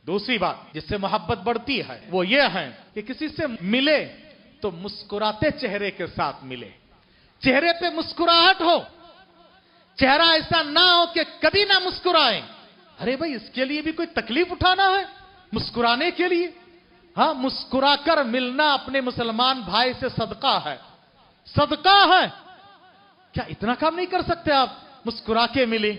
دوسری بات جس سے محبت بڑھتی ہے وہ یہ ہے کہ کسی سے ملے تو مسکراتے چہرے کے ساتھ ملے، چہرے پہ مسکراہٹ ہو، چہرہ ایسا نہ ہو کہ کبھی نہ مسکرائیں۔ ارے بھائی اس کے لیے بھی کوئی تکلیف اٹھانا ہے مسکرانے کے لیے؟ ہاں، مسکرا کر ملنا اپنے مسلمان بھائی سے صدقہ ہے، صدقہ ہے۔ کیا اتنا کام نہیں کر سکتے آپ؟ مسکرا کے ملے،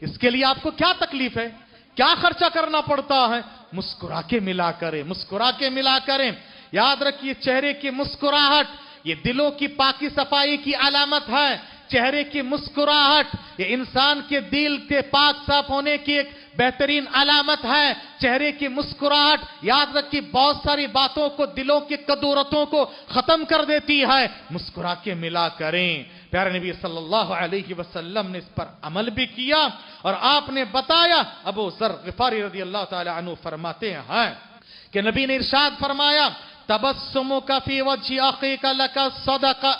اس کے لیے آپ کو کیا تکلیف ہے، کیا خرچہ کرنا پڑتا ہے؟ مسکرا کے ملا کریں، مسکرا کے ملا کریں۔ یاد رکھیے چہرے کی مسکراہٹ یہ دلوں کی پاکی صفائی کی علامت ہے۔ چہرے کی مسکراہٹ یہ انسان کے دل کے پاک صاف ہونے کی ایک بہترین علامت ہے۔ چہرے کی مسکراہٹ یاد رکھیے بہت ساری باتوں کو، دلوں کی کدورتوں کو ختم کر دیتی ہے۔ مسکرا کے ملا کریں۔ پیارے نبی صلی اللہ علیہ وسلم نے اس پر عمل بھی کیا اور آپ نے بتایا۔ ابو ذر غفاری رضی اللہ تعالی عنہ فرماتے ہیں کہ نبی نے ارشاد فرمایا تبسمک فی وجہ اخیک لک صدقہ،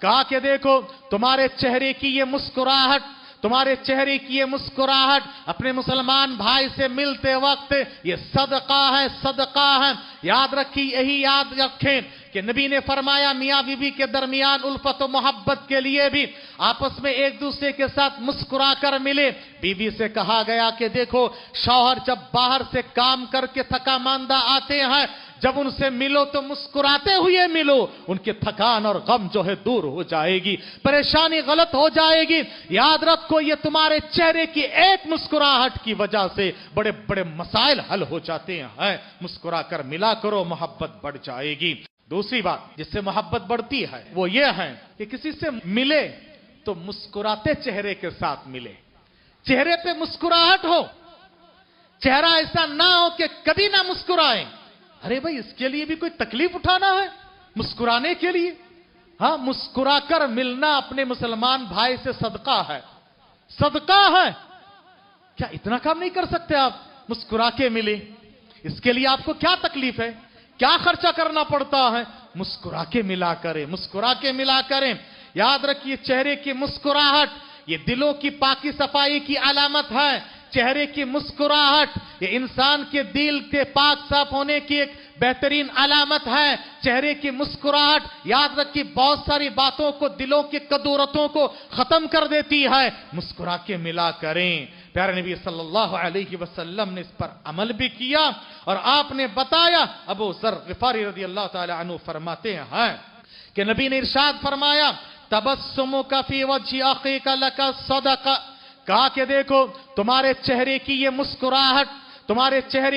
کہا کہ دیکھو تمہارے چہرے کی یہ مسکراہٹ، تمہارے چہرے کی یہ مسکراہٹ اپنے مسلمان بھائی سے ملتے وقت یہ صدقہ ہے، صدقہ ہے۔ یاد رکھیں، یہی یاد رکھیں کہ نبی نے فرمایا میاں بیوی کے درمیان الفت و محبت کے لیے بھی آپس میں ایک دوسرے کے ساتھ مسکرا کر ملے۔ بیوی سے کہا گیا کہ دیکھو شوہر جب باہر سے کام کر کے تھکا ماندہ آتے ہیں، جب ان سے ملو تو مسکراتے ہوئے ملو، ان کی تھکان اور غم جو ہے دور ہو جائے گی، پریشانی غلط ہو جائے گی۔ یاد رکھو یہ تمہارے چہرے کی ایک مسکراہٹ کی وجہ سے بڑے بڑے مسائل حل ہو جاتے ہیں۔ مسکرا کر ملا کرو، محبت بڑھ جائے گی۔ دوسری بات جس سے محبت بڑھتی ہے وہ یہ ہے کہ کسی سے ملے تو مسکراتے چہرے کے ساتھ ملے، چہرے پہ مسکراہٹ ہو، چہرہ ایسا نہ ہو کہ کبھی نہ مسکرائیں۔ ارے بھائی اس کے لیے بھی کوئی تکلیف اٹھانا ہے مسکرانے کے لیے؟ ہاں، مسکرا کر ملنا اپنے مسلمان بھائی سے صدقہ ہے، صدقہ ہے۔ کیا اتنا کام نہیں کر سکتے آپ؟ مسکرا کے ملے، اس کے لیے آپ کو کیا تکلیف ہے، کیا خرچہ کرنا پڑتا ہے؟ مسکرا کے ملا کریں، مسکرا کے ملا کریں۔ یاد رکھیے چہرے کی مسکراہٹ یہ دلوں کی پاکی صفائی کی علامت ہے۔ چہرے کی مسکراہٹ یہ انسان کے دل کے پاک صاف ہونے کی ایک بہترین علامت ہے۔ چہرے کی مسکراہٹ یاد رکھیے بہت ساری باتوں کو، دلوں کی کدورتوں کو ختم کر دیتی ہے۔ مسکرا کے ملا کریں۔ پیارے نبی صلی اللہ علیہ وسلم نے اس پر عمل بھی کیا اور آپ نے بتایا۔ ابو ذر غفاری رضی اللہ تعالی عنہ فرماتے ہیں کہ نبی نے ارشاد فرمایا تبسمک فی وجہ اخیک لک صدقہ، کہا کہ دیکھو تمہارے چہرے کی یہ مسکراہٹ، تمہارے چہرے